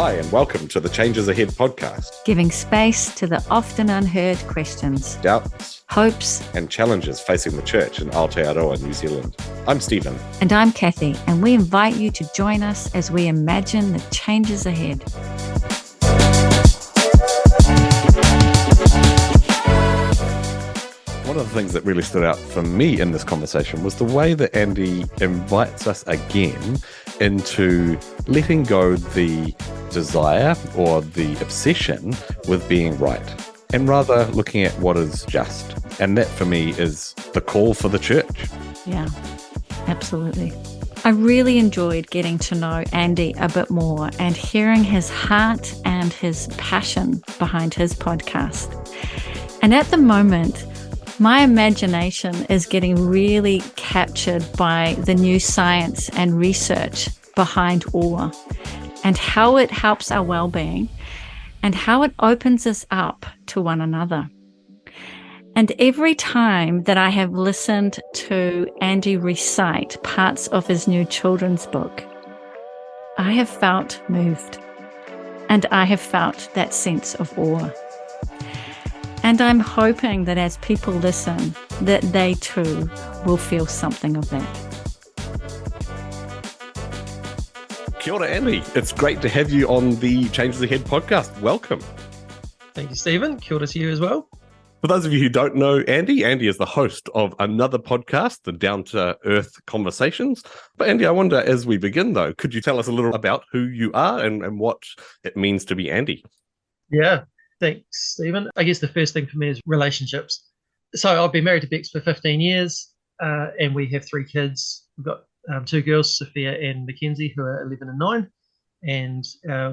Hi, and welcome to the Changes Ahead podcast. Giving space to the often unheard questions, Doubts, hopes, and challenges facing the church in Aotearoa, New Zealand. I'm Stephen. And I'm Kathy, and we invite you to join us as we imagine the changes ahead. One of the things that really stood out for me in this conversation was the way that Andy invites us again into letting go the desire or the obsession with being right, and rather looking at what is just. And that for me is the call for the church. Yeah, absolutely. I really enjoyed getting to know Andy a bit more and hearing his heart and his passion behind his podcast. And at the moment, my imagination is getting really captured by the new science and research behind awe and how it helps our well-being and how it opens us up to one another. And every time that I have listened to Andy recite parts of his new children's book, I have felt moved and I have felt that sense of awe. And I'm hoping that as people listen, that they too will feel something of that. Kia ora, Andy. It's great to have you on the Changes Ahead podcast. Welcome. Thank you, Stephen. Kia ora to you as well. For those of you who don't know Andy, Andy is the host of another podcast, the Down to Earth Conversations. But Andy, I wonder, as we begin though, could you tell us a little about who you are and what it means to be Andy? Yeah. Thanks, Stephen. I guess the first thing for me is relationships. So I've been married to Bex for 15 years and we have 3 kids. We've got 2 girls, Sophia and Mackenzie, who are 11 and 9, and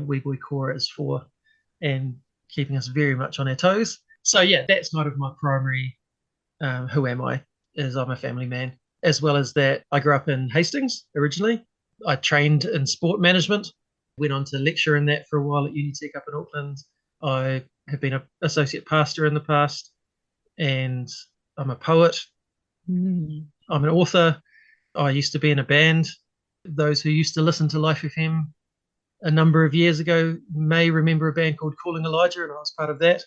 wee boy Cora is 4 and keeping us very much on our toes. So yeah, that's kind of my primary who am I, is I'm a family man. As well as that, I grew up in Hastings originally. I trained in sport management, went on to lecture in that for a while at Unitec up in Auckland. I have been an associate pastor in the past, and I'm a poet. I'm an author. I used to be in a band. Those who used to listen to Life FM a number of years ago may remember a band called Calling Elijah, and I was part of that.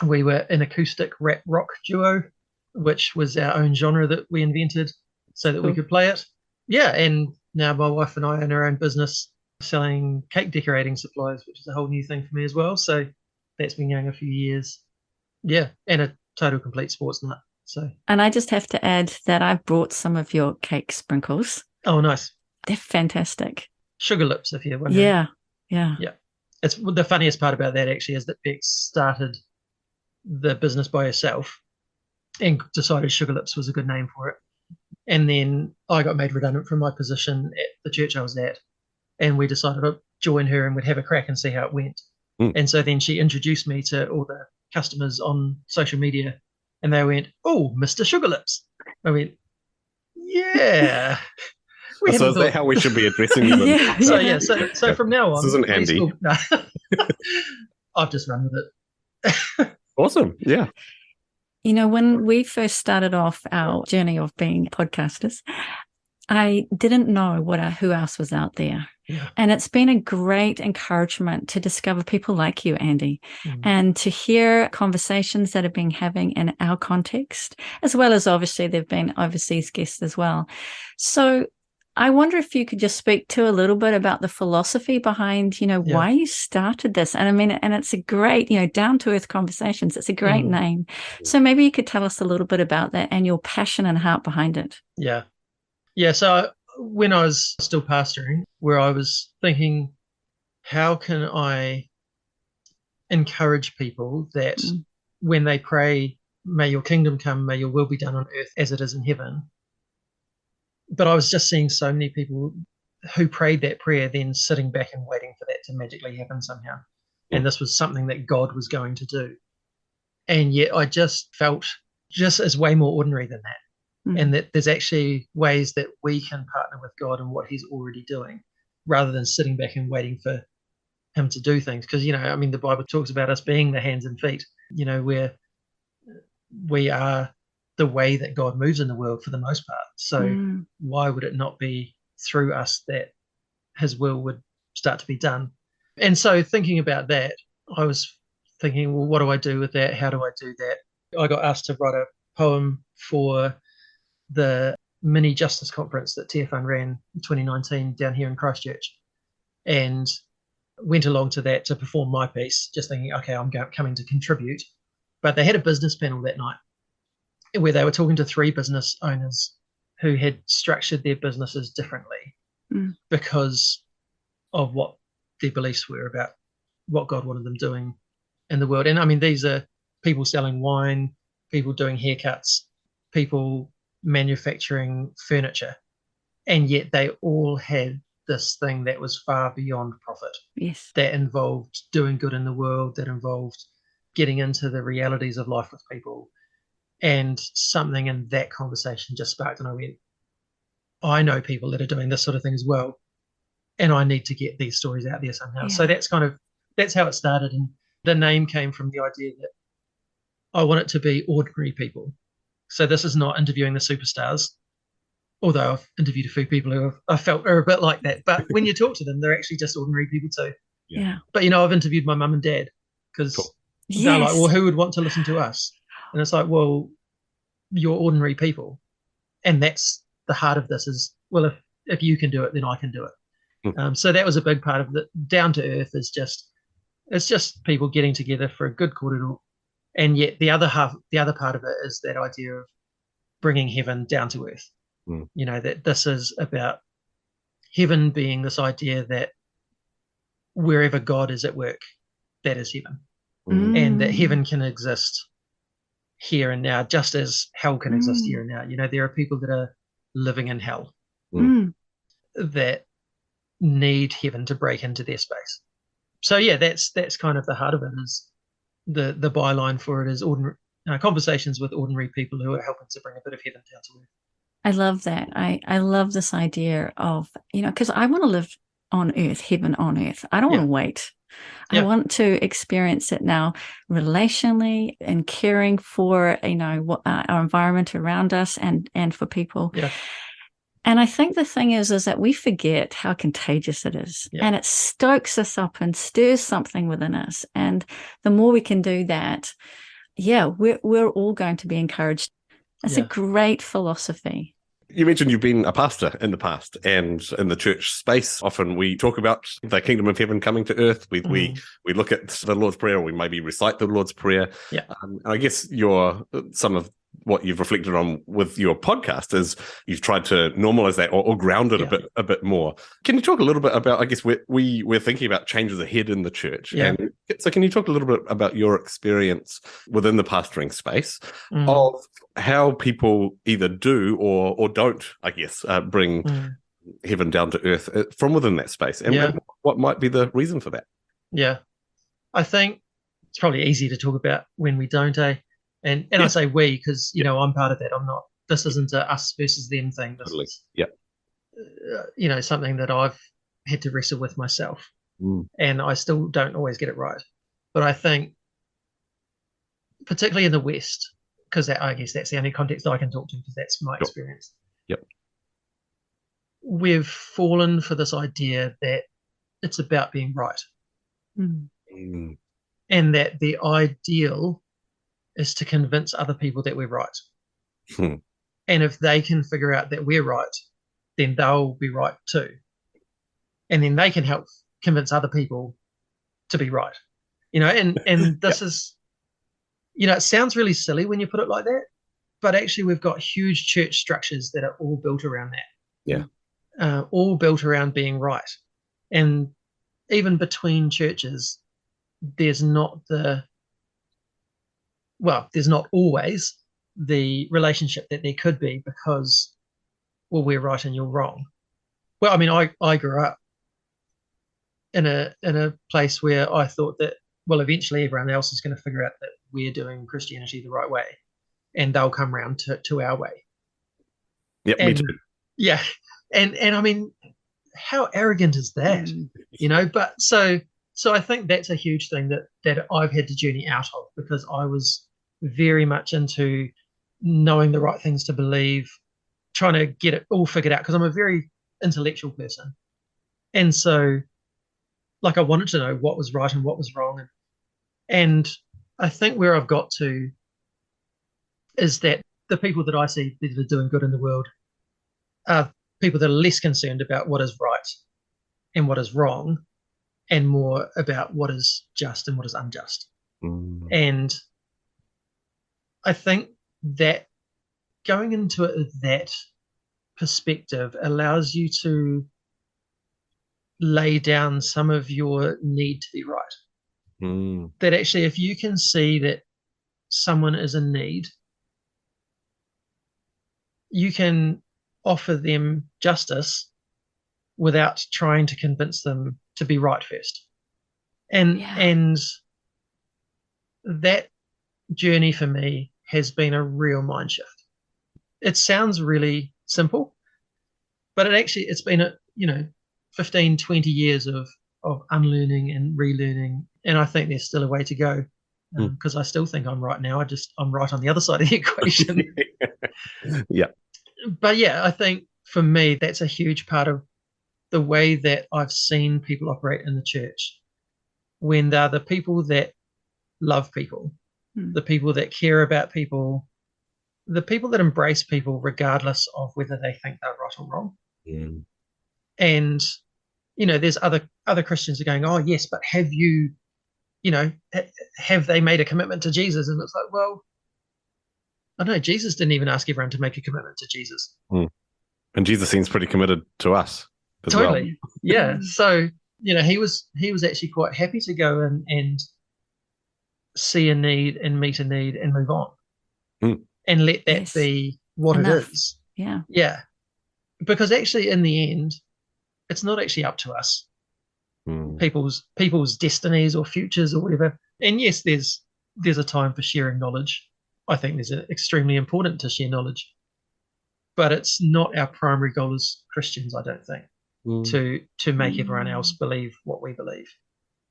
We were an acoustic rap rock duo, which was our own genre that we invented so that we could play it. Yeah, and now my wife and I own our own business selling cake decorating supplies, which is a whole new thing for me as well. So that's been going a few years. Yeah, and a total complete sports nut. And I just have to add that I've brought some of your cake sprinkles. Oh, nice. They're fantastic. Sugar lips, if you're wondering. Yeah. It's the funniest part about that actually is that Bex started the business by herself and decided Sugar Lips was a good name for it. And then I got made redundant from my position at the church I was at, and we decided to join her and we'd have a crack and see how it went. And so then she introduced me to all the customers on social media, and they went, "Oh, Mr. Sugar Lips." I went, "Yeah." So is that how we should be addressing you? So from now on, this isn't Andy. I've just run with it. Awesome. Yeah. You know, when we first started off our journey of being podcasters, I didn't know who else was out there. Yeah. And it's been a great encouragement to discover people like you, Andy, and to hear conversations that have been having in our context, as well as obviously there've been overseas guests as well. So I wonder if you could just speak to a little bit about the philosophy behind, why you started this. And I mean, and it's a great, Down to Earth Conversations. It's a great name. So maybe you could tell us a little bit about that and your passion and heart behind it. Yeah. So when I was still pastoring, where I was thinking, how can I encourage people that when they pray, may your kingdom come, may your will be done on earth as it is in heaven. But I was just seeing so many people who prayed that prayer then sitting back and waiting for that to magically happen somehow. And this was something that God was going to do. And yet I just felt just as way more ordinary than that. And that there's actually ways that we can partner with God in what he's already doing rather than sitting back and waiting for him to do things. Because, the Bible talks about us being the hands and feet, where we are the way that God moves in the world for the most part. So why would it not be through us that his will would start to be done? And so thinking about that, I was thinking, well, what do I do with that? How do I do that? I got asked to write a poem for the mini justice conference that TFN ran in 2019 down here in Christchurch, and went along to that to perform my piece, just thinking, okay, I'm coming to contribute. But they had a business panel that night where they were talking to 3 business owners who had structured their businesses differently because of what their beliefs were about what God wanted them doing in the world. And I mean, these are people selling wine, people doing haircuts, people manufacturing furniture, and yet they all had this thing that was far beyond profit. Yes. That involved doing good in the world, that involved getting into the realities of life with people. And something in that conversation just sparked, and I went, I know people that are doing this sort of thing as well, and I need to get these stories out there somehow. So that's how it started. And the name came from the idea that I want it to be ordinary people. So this is not interviewing the superstars, although I've interviewed a few people who I felt are a bit like that. But when you talk to them, they're actually just ordinary people too. Yeah. But, I've interviewed my mum and dad because they're like, well, who would want to listen to us? And it's like, well, you're ordinary people. And that's the heart of this is, well, if you can do it, then I can do it. So that was a big part of it. Down to earth is it's just people getting together for a good korero. And yet the other part of it is that idea of bringing heaven down to earth. That this is about heaven being this idea that wherever God is at work, that is heaven. And that heaven can exist here and now, just as hell can exist here and now. There are people that are living in hell that need heaven to break into their space. So that's kind of the heart of it. Is the byline for it is ordinary conversations with ordinary people who are helping to bring a bit of heaven down to earth. I love that. I love this idea of, because I want to live on earth, heaven on earth. I don't want to wait. I want to experience it now relationally and caring for, our environment around us and for people. Yeah. And I think the thing is that we forget how contagious it is. Yeah. And it stokes us up and stirs something within us. And the more we can do that, we're all going to be encouraged. It's a great philosophy. You mentioned you've been a pastor in the past, and in the church space, often we talk about the kingdom of heaven coming to earth. We look at the Lord's Prayer, or we maybe recite the Lord's Prayer. Yeah. I guess some of what you've reflected on with your podcast is you've tried to normalize that or ground it a bit more. Can you talk a little bit about, I guess we're thinking about changes ahead in the church. Yeah. And so can you talk a little bit about your experience within the pastoring space of how people either do or don't, I guess, bring heaven down to earth from within that space, and what might be the reason for that? Yeah. I think it's probably easy to talk about when we don't, And I say we because, I'm part of that. I'm not, this isn't a us versus them thing. This is, something that I've had to wrestle with myself. And I still don't always get it right. But I think, particularly in the West, because I guess that's the only context I can talk to because that's my experience. Yep. We've fallen for this idea that it's about being right. And that the ideal is to convince other people that we're right. And if they can figure out that we're right, then they'll be right too. And then they can help convince other people to be right. And this is, it sounds really silly when you put it like that, but actually we've got huge church structures that are all built around that. Yeah. All built around being right. And even between churches, there's not always the relationship that there could be because, well, we're right and you're wrong. Well, I mean, I grew up in a place where I thought that, well, eventually everyone else is going to figure out that we're doing Christianity the right way and they'll come around to our way. Yep, me too. Yeah. And I mean, how arrogant is that? But so I think that's a huge thing that I've had to journey out of because I was very much into knowing the right things to believe, trying to get it all figured out because I'm a very intellectual person. And so like I wanted to know what was right and what was wrong. And I think where I've got to is that the people that I see that are doing good in the world are people that are less concerned about what is right and what is wrong and more about what is just and what is unjust. And I think that going into it with that perspective allows you to lay down some of your need to be right. That actually, if you can see that someone is in need, you can offer them justice without trying to convince them to be right first. And that journey for me has been a real mind shift. It sounds really simple, but it's been 15, 20 years of unlearning and relearning. And I think there's still a way to go because I still think I'm right now. I'm right on the other side of the equation. Yeah. But yeah, I think for me, that's a huge part of the way that I've seen people operate in the church when they're the people that love people, the people that care about people, the people that embrace people regardless of whether they think they're right or wrong. And there's other Christians are going, oh yes, but have they made a commitment to Jesus? And it's like, well, I don't know, Jesus didn't even ask everyone to make a commitment to Jesus. And Jesus seems pretty committed to us as totally. well. Yeah. So, he was actually quite happy to go and see a need and meet a need and move on and let that be what it is. Yeah. Yeah. Because actually in the end, it's not actually up to us, people's destinies or futures or whatever. And yes, there's a time for sharing knowledge. I think there's extremely important to share knowledge, but it's not our primary goal as Christians, I don't think, to make everyone else believe what we believe.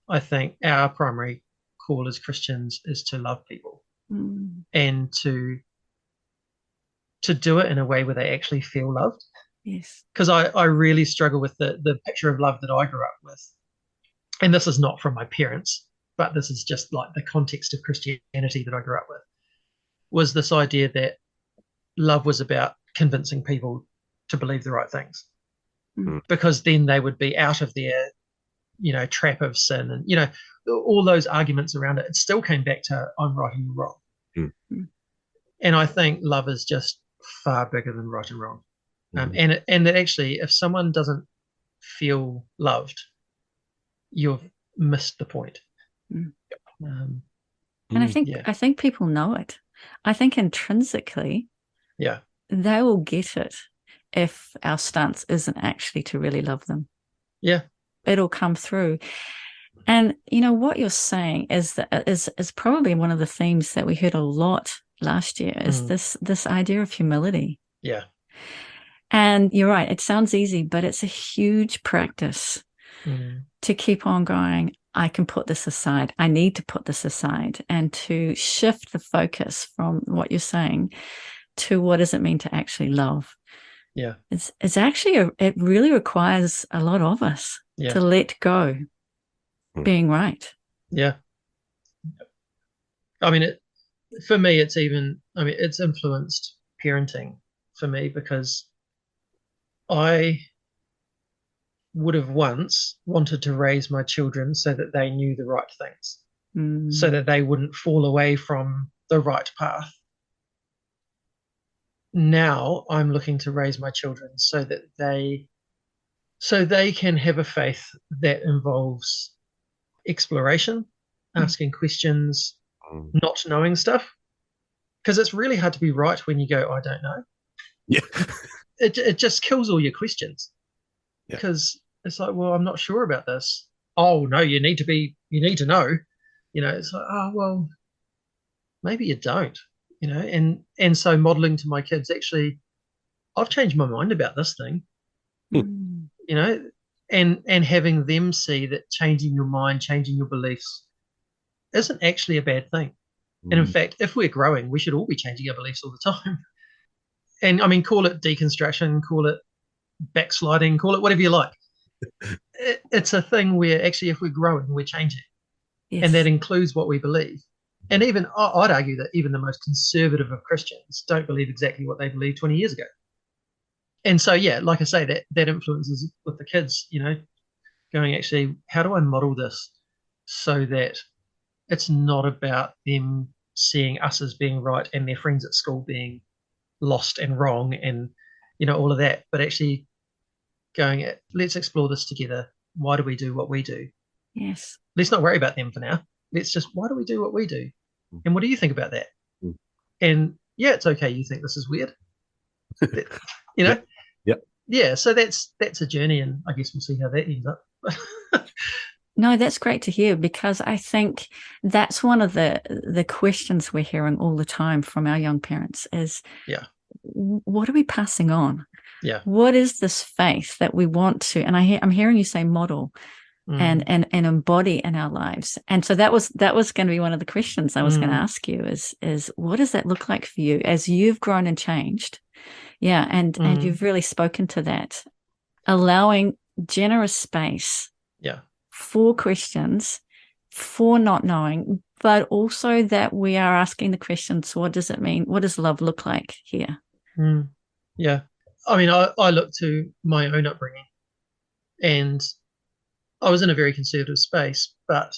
I think our primary call as Christians is to love people and to do it in a way where they actually feel loved. Yes. Because I really struggle with the picture of love that I grew up with. And this is not from my parents, but this is just like the context of Christianity that I grew up with, was this idea that love was about convincing people to believe the right things. Because then they would be out of their, trap of sin and, all those arguments around it. It still came back to I'm right and you're wrong. And I think love is just far bigger than right and wrong. And that actually, if someone doesn't feel loved, you've missed the point. And I think people know it. I think intrinsically, they will get it if our stance isn't actually to really love them. Yeah, it'll come through. And what you're saying is that is probably one of the themes that we heard a lot last year. Is this idea of humility? Yeah. And you're right, it sounds easy, but it's a huge practice to keep on going. I can put this aside. I need to put this aside, and to shift the focus from what you're saying to what does it mean to actually love. Yeah. It's actually it really requires a lot of us to let go being right. Yeah. I mean, for me, it's influenced parenting for me, because I would have once wanted to raise my children so that they knew the right things, so that they wouldn't fall away from the right path. Now I'm looking to raise my children so that they can have a faith that involves exploration, asking questions, not knowing stuff. Because it's really hard to be right when you go, I don't know. Yeah. It just kills all your questions. Because it's like, well, I'm not sure about this. Oh no, you need to know. It's like, oh well, maybe you don't. And so modeling to my kids, actually, I've changed my mind about this thing. And having them see that changing your mind, changing your beliefs isn't actually a bad thing. And in fact, if we're growing, we should all be changing our beliefs all the time. And I mean, call it deconstruction, call it backsliding, call it whatever you like. it's a thing where actually if we're growing, we're changing. And that Yes. includes what we believe. And even I'd argue that even the most conservative of Christians don't believe exactly what they believed 20 years ago. And so, yeah, like I say, that influences with the kids, going actually, how do I model this so that it's not about them seeing us as being right and their friends at school being lost and wrong and, all of that, but actually going, let's explore this together. Why do we do what we do? Yes. Let's not worry about them for now. Let's just, why do we do what we do? And what do you think about that? Mm. And yeah, it's okay. You think this is weird, you know? Yep. Yep. Yeah. So that's a journey, and I guess we'll see how that ends up. No, that's great to hear, because I think that's one of the questions we're hearing all the time from our young parents is, Yeah. what are we passing on? Yeah. What is this faith that we want to? And I'm hearing you say model and embody in our lives. And so that was going to be one of the questions I was going to ask you is what does that look like for you as you've grown and changed? Yeah, and you've really spoken to that, allowing generous space. Yeah. For questions, for not knowing, but also that we are asking the questions, what does it mean? What does love look like here? Yeah. I mean, I look to my own upbringing, and I was in a very conservative space, but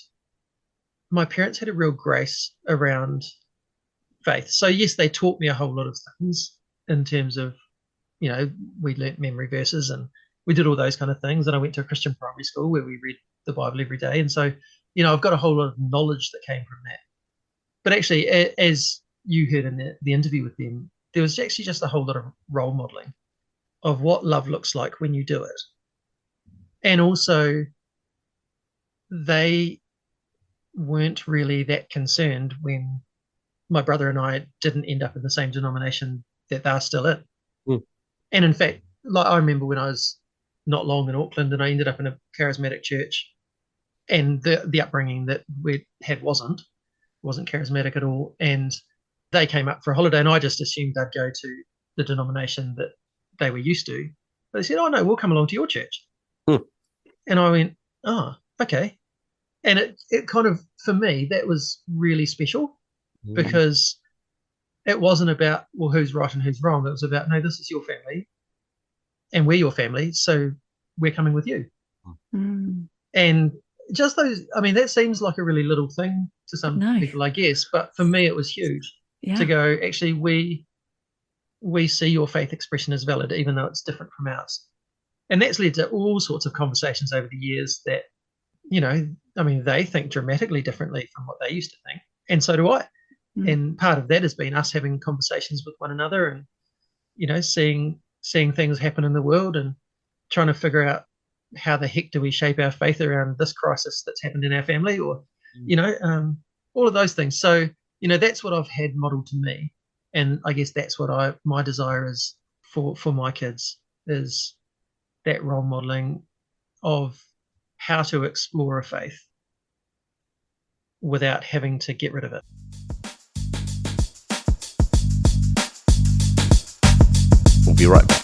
my parents had a real grace around faith. So, yes, they taught me a whole lot of things in terms of, we learnt memory verses and we did all those kind of things. And I went to a Christian primary school where we read the Bible every day. And so, I've got a whole lot of knowledge that came from that. But actually, as you heard in the interview with them, there was actually just a whole lot of role modeling of what love looks like when you do it. And also, they weren't really that concerned when my brother and I didn't end up in the same denomination that they're still in. Mm. And in fact, like I remember when I was not long in Auckland and I ended up in a charismatic church, and the upbringing that we had wasn't charismatic at all. And they came up for a holiday, and I just assumed they'd go to the denomination that they were used to. But they said, "Oh no, we'll come along to your church." Mm. And I went, "Oh, okay." And it kind of, for me, that was really special because it wasn't about, well, who's right and who's wrong. It was about, no, this is your family and we're your family, so we're coming with you. And just those, I mean, that seems like a really little thing to some people, I guess, but for me, it was huge to go, actually, we see your faith expression as valid, even though it's different from ours. And that's led to all sorts of conversations over the years that, I mean, they think dramatically differently from what they used to think. And so do I. And part of that has been us having conversations with one another and, seeing things happen in the world and trying to figure out how the heck do we shape our faith around this crisis that's happened in our family, or, all of those things. So, that's what I've had modeled to me. And I guess that's what my desire is for my kids, is that role modeling of how to explore a faith without having to get rid of it. We'll be right back.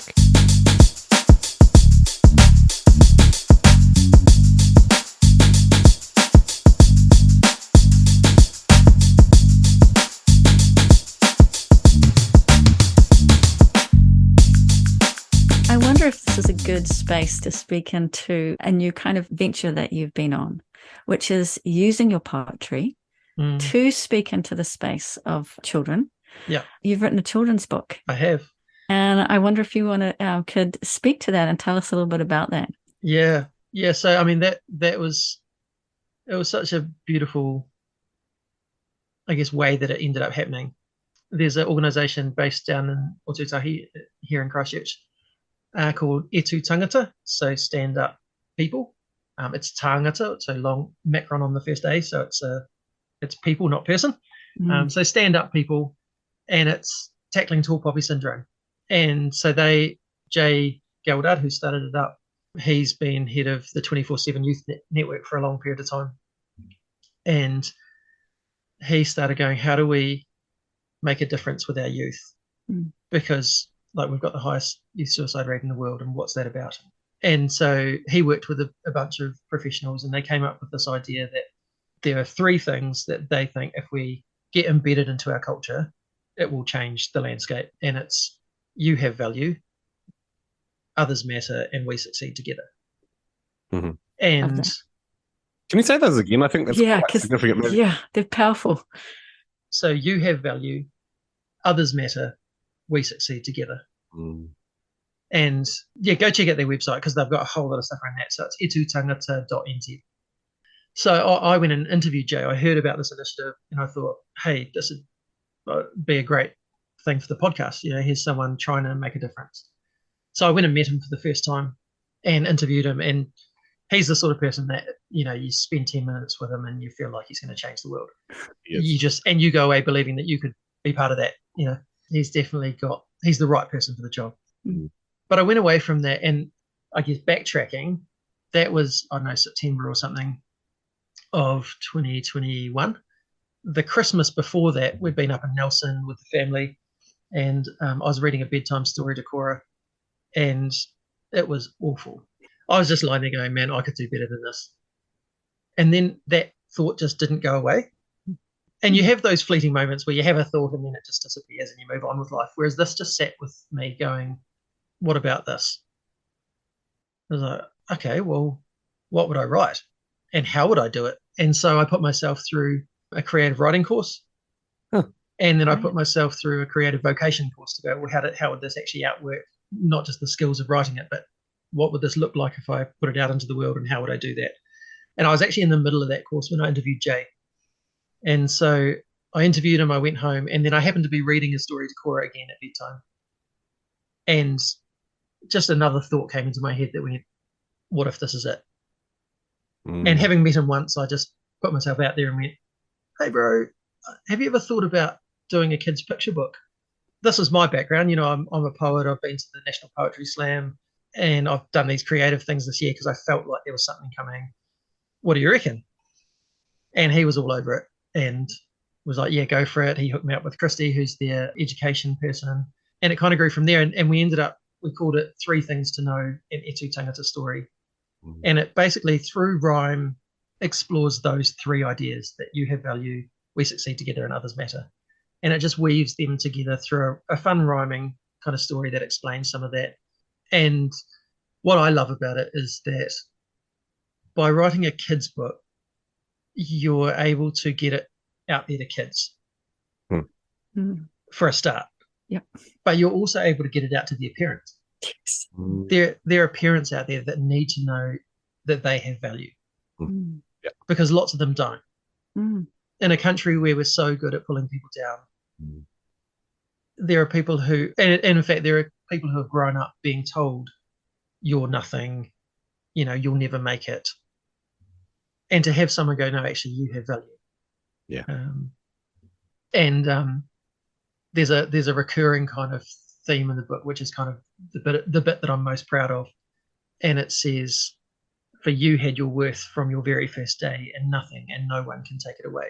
I wonder if this is a good space to speak into a new kind of venture that you've been on, which is using your poetry to speak into the space of children. Yeah. You've written a children's book. I have. And I wonder if you could speak to that and tell us a little bit about that. Yeah. So I mean, it was such a beautiful, I guess, way that it ended up happening. There's an organisation based down in Otutahi here in Christchurch called Etu Tangata, so stand up people. It's tangata, so long macron on the first A, so it's people, not person. So stand up people, and it's tackling tall poppy syndrome. And so Jay Galdard, who started it up, he's been head of the 24/7 Youth Network for a long period of time. And he started going, how do we make a difference with our youth? Because we've got the highest youth suicide rate in the world, and what's that about? And so he worked with a bunch of professionals, and they came up with this idea that there are three things that they think if we get embedded into our culture, it will change the landscape. And it's you have value, others matter, and we succeed together. Mm-hmm. And can you say those again? I think that's quite significant. Yeah, they're powerful. So you have value, others matter, we succeed together. Mm. And yeah, go check out their website because they've got a whole lot of stuff around that. So it's etutangata.nz. So I went and interviewed Jay. I heard about this initiative and I thought, hey, this would be a great thing for the podcast. You know, here's someone trying to make a difference. So I went and met him for the first time and interviewed him. And he's the sort of person that, you know, you spend 10 minutes with him and you feel like he's going to change the world. Yes. You go away believing that you could be part of that. You know, he's the right person for the job. Mm. But I went away from that, and I guess backtracking, that was, I don't know, September or something of 2021. The Christmas before that, we'd been up in Nelson with the family, and I was reading a bedtime story to Cora, and it was awful. I was just lying there going, man, I could do better than this. And then that thought just didn't go away. And you have those fleeting moments where you have a thought and then it just disappears and you move on with life. Whereas this just sat with me going, what about this? I was like, okay, well, what would I write? And how would I do it? And so I put myself through a creative writing course. Huh. And then I put myself through a creative vocation course to go, well, how would this actually outwork not just the skills of writing it, but what would this look like if I put it out into the world and how would I do that? And I was actually in the middle of that course when I interviewed Jay. And so I interviewed him, I went home, and then I happened to be reading his story to Cora again at bedtime. And just another thought came into my head that went, what if this is it? Mm. And having met him once, I just put myself out there and went, hey, bro, have you ever thought about doing a kid's picture book? This is my background. You know, I'm a poet. I've been to the National Poetry Slam, and I've done these creative things this year because I felt like there was something coming. What do you reckon? And he was all over it and was like, yeah, go for it. He hooked me up with Christy, who's their education person. And it kind of grew from there. And we called it 3 Things to Know, an Etu Tangata Story. Mm-hmm. And it basically, through rhyme, explores those 3 ideas that you have value, we succeed together, and others matter. And it just weaves them together through a fun rhyming kind of story that explains some of that. And what I love about it is that by writing a kid's book, you're able to get it out there to kids for a start. Yep. But you're also able to get it out to their parents. Yes. There are parents out there that need to know that they have value because lots of them don't. In a country where we're so good at pulling people down, there are people who, and in fact, there are people who have grown up being told you're nothing, you know, you'll never make it. And to have someone go, no, actually, you have value. Yeah. There's a recurring kind of theme in the book, which is kind of the bit that I'm most proud of. And it says, for you had your worth from your very first day, and nothing and no one can take it away.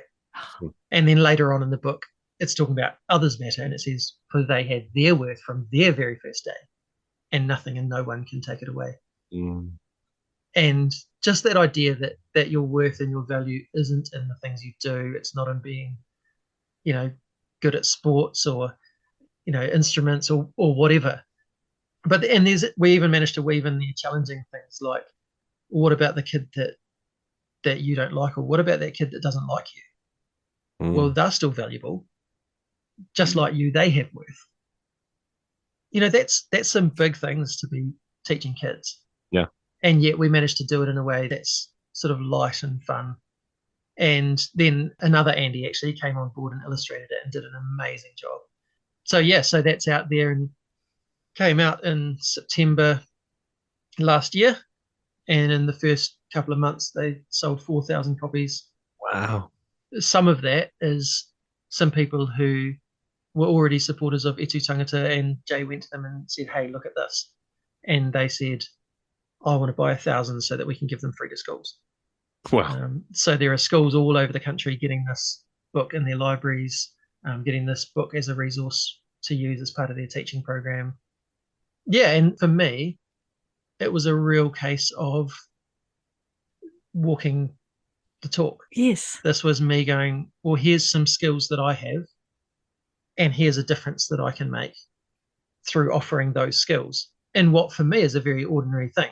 And then later on in the book, it's talking about others matter, and it says, for they had their worth from their very first day, and nothing and no one can take it away. And just that idea that your worth and your value isn't in the things you do. It's not in being, you know, good at sports or, you know, instruments or whatever. But we even managed to weave in the challenging things like, what about the kid that you don't like, or what about that kid that doesn't like you? Well, they're still valuable, just like you. They have worth. You know, that's some big things to be teaching kids. Yeah. And yet we managed to do it in a way that's sort of light and fun. And then another Andy actually came on board and illustrated it and did an amazing job. So that's out there and came out in September last year. And in the first couple of months, they sold 4,000 copies. Wow. Some of that is some people who were already supporters of Etu Tangata, and Jay went to them and said, hey, look at this. And they said, I want to buy 1,000 so that we can give them free to schools. Wow. So there are schools all over the country getting this book in their libraries, getting this book as a resource to use as part of their teaching program. Yeah, and for me, it was a real case of walking the talk. Yes. This was me going, well, here's some skills that I have, and here's a difference that I can make through offering those skills in what for me is a very ordinary thing.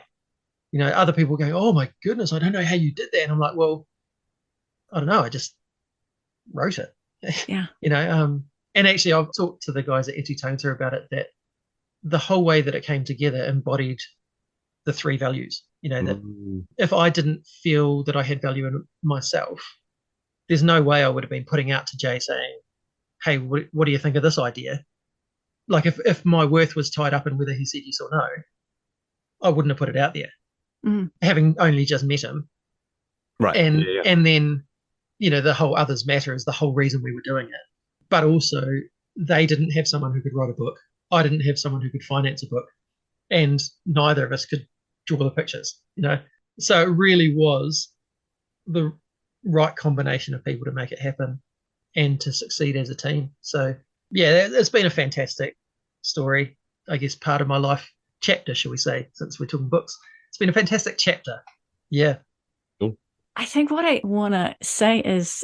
Other people go, oh my goodness, I don't know how you did that. And I'm like, well, I don't know, I just wrote it. Yeah. And actually I've talked to the guys at Etutota about it, that the whole way that it came together embodied the three values. That if I didn't feel that I had value in myself, there's no way I would have been putting out to Jay saying, hey, what do you think of this idea? Like if my worth was tied up in whether he said yes or no, I wouldn't have put it out there, having only just met him. Right. And then, the whole others matter is the whole reason we were doing it. But also, they didn't have someone who could write a book. I didn't have someone who could finance a book. And neither of us could draw the pictures, So it really was the right combination of people to make it happen and to succeed as a team. So, yeah, it's been a fantastic story. I guess part of my life chapter, shall we say, since we're talking books. It's been a fantastic chapter. Yeah. Cool. I think what I want to say is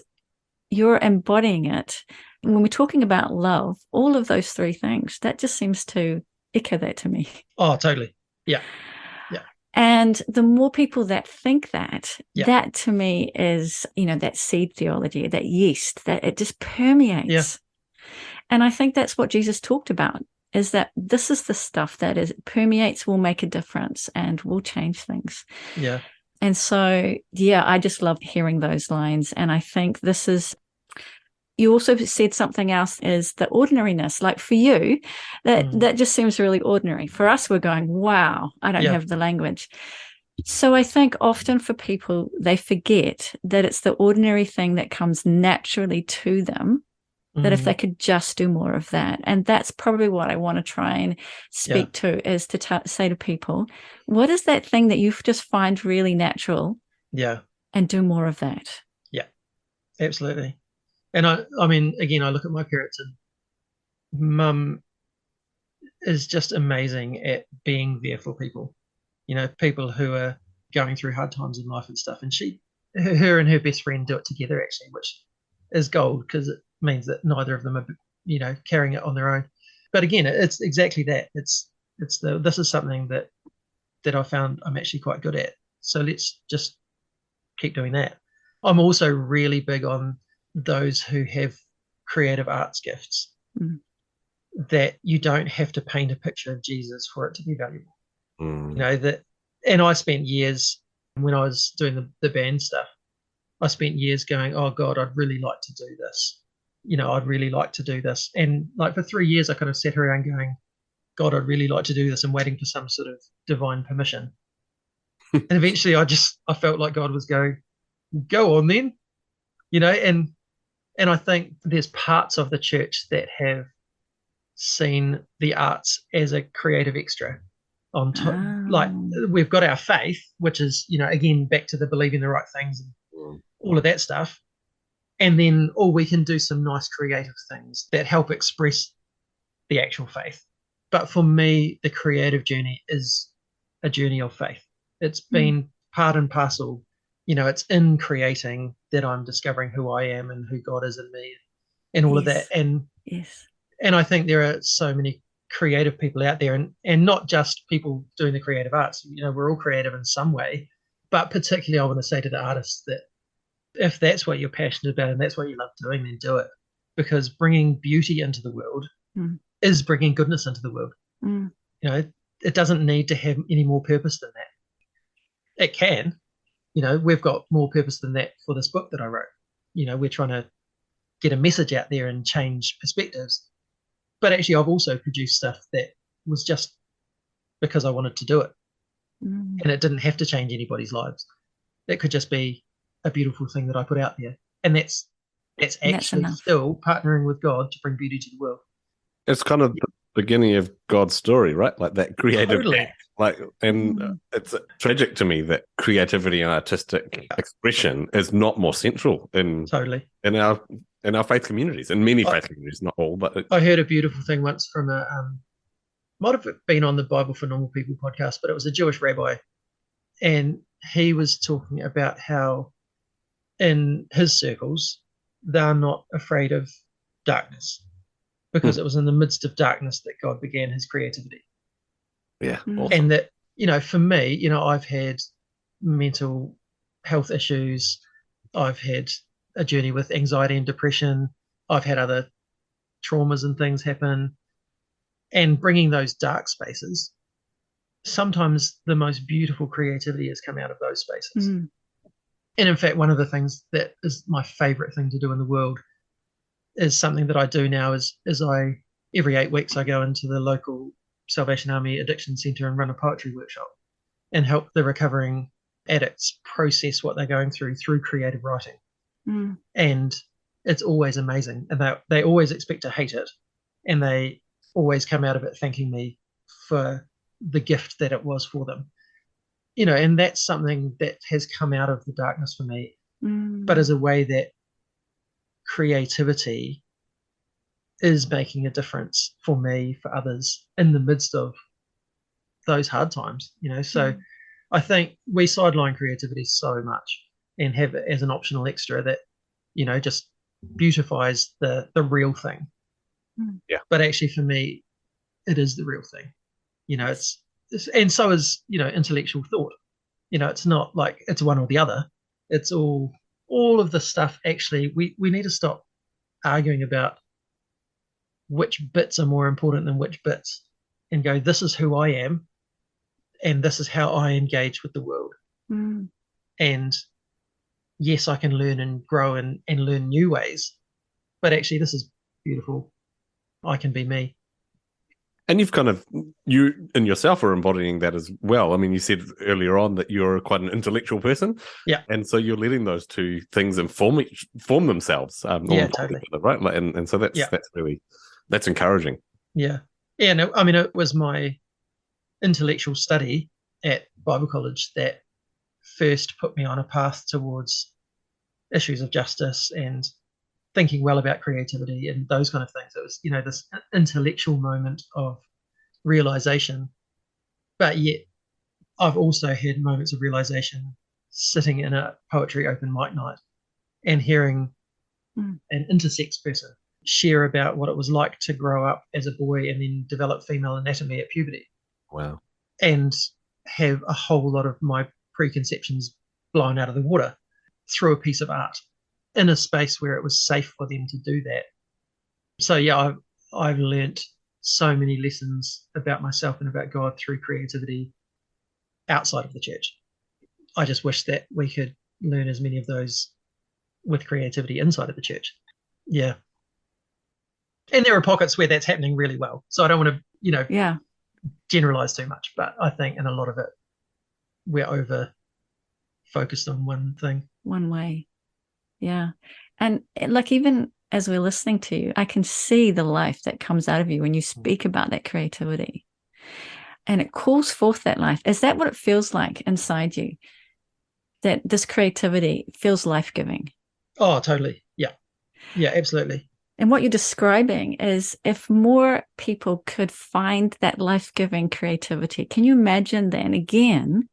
you're embodying it. When we're talking about love, all of those three things, that just seems to echo that to me. Oh, totally. Yeah. And the more people that think that, that to me is, that seed theology, that yeast, that it just permeates. Yeah. And I think that's what Jesus talked about, is that this is the stuff that permeates, will make a difference and will change things. Yeah. And so, I just love hearing those lines. And I think this is, you also said something else, is the ordinariness. Like for you, that just seems really ordinary. For us, we're going, wow, I don't have the language. So I think often for people, they forget that it's the ordinary thing that comes naturally to them, that if they could just do more of that. And that's probably what I want to try and speak to, is to say to people, what is that thing that you just find really natural? Yeah. And do more of that. Yeah, absolutely. And I mean, again, I look at my parents, and Mum is just amazing at being there for people, people who are going through hard times in life and stuff. And her and her best friend do it together, actually, which is gold, because it means that neither of them are, carrying it on their own. But again, it's exactly that. This is something that I found I'm actually quite good at. So let's just keep doing that. I'm also really big on those who have creative arts gifts, that you don't have to paint a picture of Jesus for it to be valuable. And I spent years, when I was doing the band stuff, I spent years going, oh God, I'd really like to do this. I'd really like to do this. And like for 3 years, I kind of sat around going, God, I'd really like to do this, and waiting for some sort of divine permission. And eventually I felt like God was going, go on then, and I think there's parts of the church that have seen the arts as a creative extra on top. Like we've got our faith, which is, again, back to the believing the right things and all of that stuff. And then, we can do some nice creative things that help express the actual faith. But for me, the creative journey is a journey of faith. It's been part and parcel. It's in creating that I'm discovering who I am and who God is in me and all of that. And and I think there are so many creative people out there, and not just people doing the creative arts. We're all creative in some way, but particularly I want to say to the artists that if that's what you're passionate about and that's what you love doing, then do it, because bringing beauty into the world is bringing goodness into the world. It doesn't need to have any more purpose than that. It can. We've got more purpose than that for this book that I wrote. We're trying to get a message out there and change perspectives. But actually, I've also produced stuff that was just because I wanted to do it. And it didn't have to change anybody's lives. It could just be a beautiful thing that I put out there. And that's actually still partnering with God to bring beauty to the world. It's kind of the beginning of God's story, right? Like that creative act. It's tragic to me that creativity and artistic expression is not more central in our faith communities, in many faith communities, not all. But I heard a beautiful thing once from might have been on the Bible for Normal People podcast, but it was a Jewish rabbi, and he was talking about how in his circles they're not afraid of darkness because it was in the midst of darkness that God began his creativity. Yeah, Mm. awesome. And that, for me, I've had mental health issues. I've had a journey with anxiety and depression. I've had other traumas and things happen. And bringing those dark spaces, sometimes the most beautiful creativity has come out of those spaces. Mm. And in fact, one of the things that is my favorite thing to do in the world is something that I do now is I every 8 weeks I go into the local Salvation Army Addiction Centre and run a poetry workshop and help the recovering addicts process what they're going through creative writing. Mm. And it's always amazing. And they always expect to hate it. And they always come out of it thanking me for the gift that it was for them. And that's something that has come out of the darkness for me, but as a way that creativity is making a difference for me, for others in the midst of those hard times, So I think we sideline creativity so much and have it as an optional extra that, just beautifies the real thing. Yeah. But actually for me, it is the real thing. It's and so is, intellectual thought. It's not like it's one or the other. It's all of the stuff. Actually, we need to stop arguing about which bits are more important than which bits and go, this is who I am and this is how I engage with the world. And yes, I can learn and grow and learn new ways, but actually this is beautiful. I can be me. And you and yourself are embodying that as well. I mean, you said earlier on that you're quite an intellectual person. Yeah. And so you're letting those two things form themselves. Yeah, totally. Together, right? And so that's encouraging. Yeah. Yeah, no, I mean, it was my intellectual study at Bible college that first put me on a path towards issues of justice and thinking well about creativity and those kind of things. It was, this intellectual moment of realization. But yet I've also had moments of realization sitting in a poetry open mic night and hearing an intersex person share about what it was like to grow up as a boy and then develop female anatomy at puberty. Wow. And have a whole lot of my preconceptions blown out of the water through a piece of art in a space where it was safe for them to do that. So yeah, I've learnt so many lessons about myself and about God through creativity outside of the church. I just wish that we could learn as many of those with creativity inside of the church. Yeah. And there are pockets where that's happening really well. So I don't want to, generalize too much, but I think in a lot of it, we're over focused on one thing. One way. Yeah. And like, even as we're listening to you, I can see the life that comes out of you when you speak about that creativity. And it calls forth that life. Is that what it feels like inside you? That this creativity feels life-giving? Oh, totally. Yeah. Yeah, absolutely. And what you're describing is if more people could find that life-giving creativity, can you imagine then again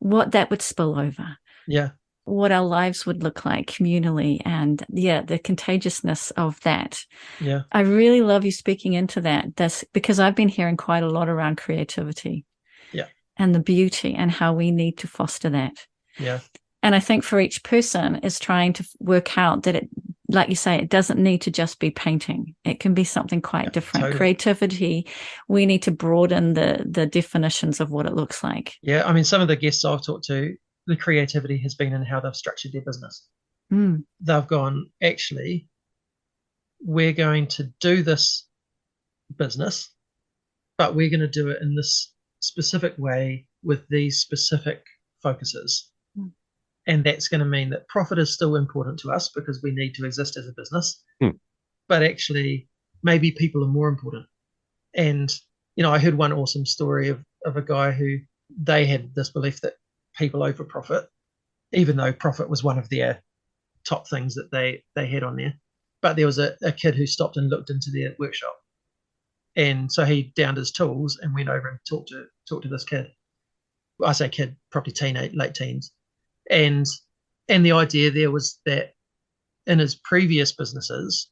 what that would spill over? Yeah. What our lives would look like communally and the contagiousness of that. Yeah. I really love you speaking into that. That's because I've been hearing quite a lot around creativity. Yeah. And the beauty and how we need to foster that. Yeah. And I think for each person is trying to work out that it, like you say, it doesn't need to just be painting. It can be something quite different. Totally. Creativity, we need to broaden the definitions of what it looks like. Yeah. I mean, some of the guests I've talked to, the creativity has been in how they've structured their business. They've gone, actually, we're going to do this business, but we're going to do it in this specific way with these specific focuses. And that's going to mean that profit is still important to us because we need to exist as a business. But actually, maybe people are more important. And, I heard one awesome story of a guy who they had this belief that people over profit, even though profit was one of their top things that they had on there. But there was a kid who stopped and looked into their workshop And so he downed his tools and went over and talked to this kid. I say kid, probably late teens. And the idea there was that in his previous businesses,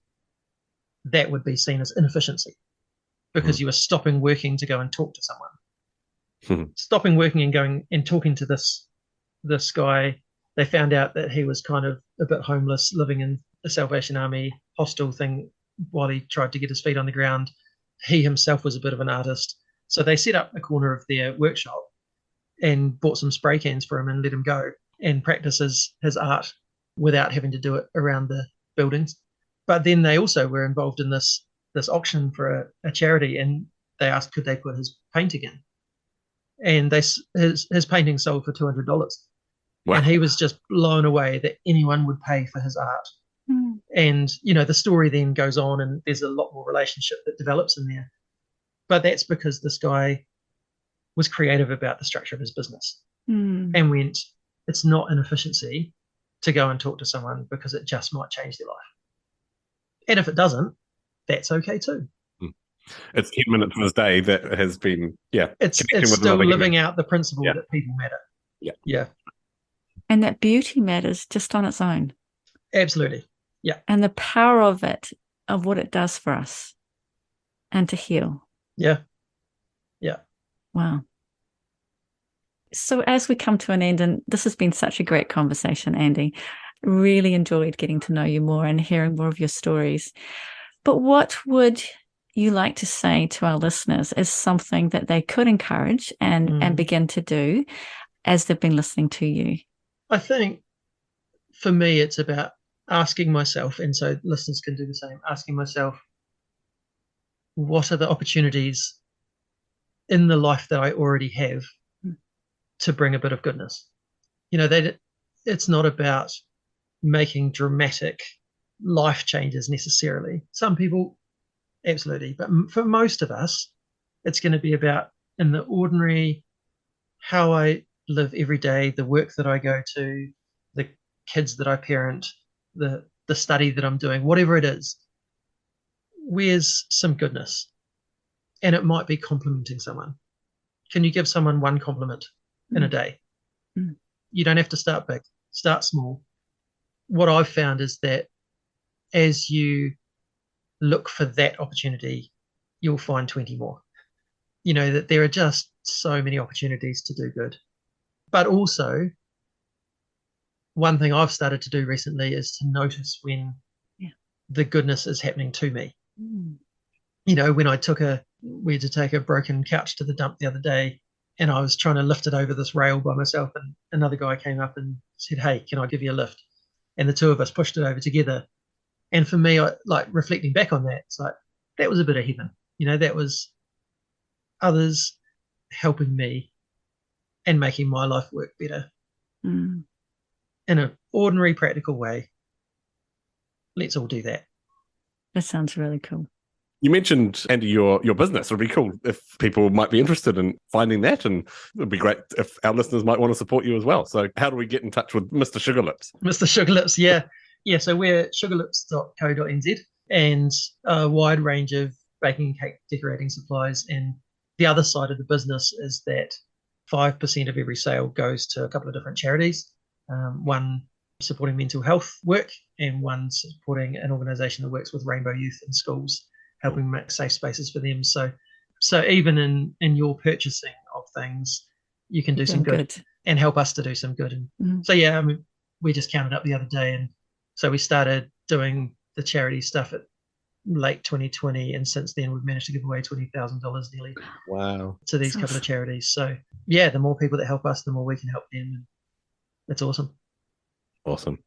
that would be seen as inefficiency because you were stopping working to go and talk to someone. Stopping working and going and talking to this guy. They found out that he was kind of a bit homeless, living in a Salvation Army hostel thing while he tried to get his feet on the ground. He himself was a bit of an artist. So they set up a corner of their workshop and bought some spray cans for him and let him go and practice his art without having to do it around the buildings. But then they also were involved in this auction for a charity, and they asked could they put his painting in. And his painting sold for $200. Wow. And he was just blown away that anyone would pay for his art. And, the story then goes on and there's a lot more relationship that develops in there. But that's because this guy was creative about the structure of his business and went, it's not an efficiency to go and talk to someone because it just might change their life. And if it doesn't, that's okay too. It's 10 minutes of his day that has been, It's still living out the principle that people matter. Yeah. And that beauty matters just on its own. Absolutely. Yeah. And the power of it, of what it does for us and to heal. Yeah. Yeah. Wow. So as we come to an end, and this has been such a great conversation, Andy, really enjoyed getting to know you more and hearing more of your stories. But what would you like to say to our listeners as something that they could encourage and begin to do as they've been listening to you? I think for me, it's about asking myself, and so listeners can do the same, asking myself, what are the opportunities in the life that I already have to bring a bit of goodness? That it's not about making dramatic life changes necessarily. Some people, absolutely. But for most of us, it's going to be about in the ordinary, how I live every day, the work that I go to, the kids that I parent, the study that I'm doing, whatever it is, where's some goodness? And it might be complimenting someone. Can you give someone one compliment in a day? You don't have to start big, start small. What I've found is that as you look for that opportunity, you'll find 20 more. That there are just so many opportunities to do good. But also, one thing I've started to do recently is to notice when the goodness is happening to me. When we had to take a broken couch to the dump the other day, and I was trying to lift it over this rail by myself, and another guy came up and said, "Hey, can I give you a lift?" And the two of us pushed it over together. And for me, reflecting back on that, it's like, that was a bit of heaven. That was others helping me and making my life work better in an ordinary, practical way. Let's all do that. That sounds really cool. You mentioned, Andy, your business. It would be cool if people might be interested in finding that, and it would be great if our listeners might want to support you as well. So how do we get in touch with Mr. Sugarlips? Mr. Sugarlips, yeah. Yeah, so we're sugarlips.co.nz, and a wide range of baking and cake decorating supplies. And the other side of the business is that 5% of every sale goes to a couple of different charities, one supporting mental health work and one supporting an organisation that works with rainbow youth in schools, helping make safe spaces for them. So even in your purchasing of things, you can do some good and help us to do some good. And so, we just counted up the other day, and so we started doing the charity stuff at late 2020, and since then we've managed to give away $20,000 nearly. Wow! To these couple of charities. So the more people that help us, the more we can help them. And that's awesome. Awesome.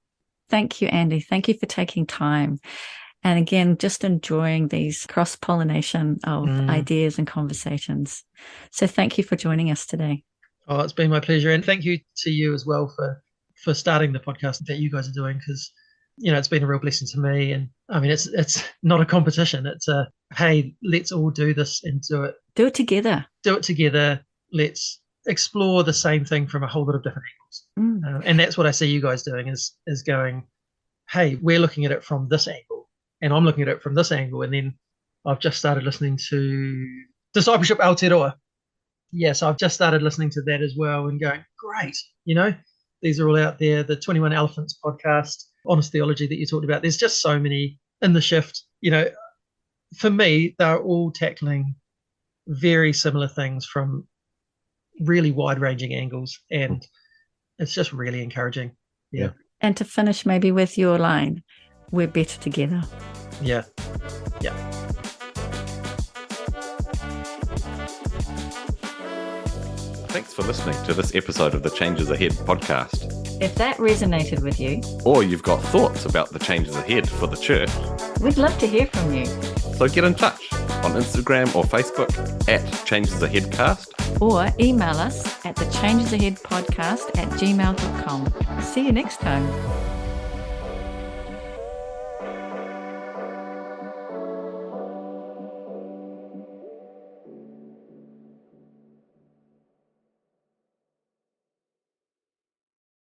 Thank you, Andy. Thank you for taking time. And again, just enjoying these cross-pollination of ideas and conversations. So thank you for joining us today. Oh, it's been my pleasure. And thank you to you as well for starting the podcast that you guys are doing, because it's been a real blessing to me. And I mean, it's not a competition. It's hey, let's all do this and do it. Do it together. Let's explore the same thing from a whole lot of different angles. And that's what I see you guys doing is going, hey, we're looking at it from this angle, and I'm looking at it from this angle. And then I've just started listening to Discipleship Aotearoa. Yes, I've just started listening to that as well and going, great, these are all out there. The 21 Elephants podcast, Honest Theology that you talked about. There's just so many in the shift. For me, they're all tackling very similar things from really wide-ranging angles, and it's just really encouraging. Yeah. And to finish maybe with your line, we're better together. Yeah. Thanks for listening to this episode of the Changes Ahead podcast. If that resonated with you, or you've got thoughts about the changes ahead for the church, we'd love to hear from you. So get in touch on Instagram or Facebook at Changes Ahead Cast, or email us at thechangesaheadpodcast@gmail.com. See you next time.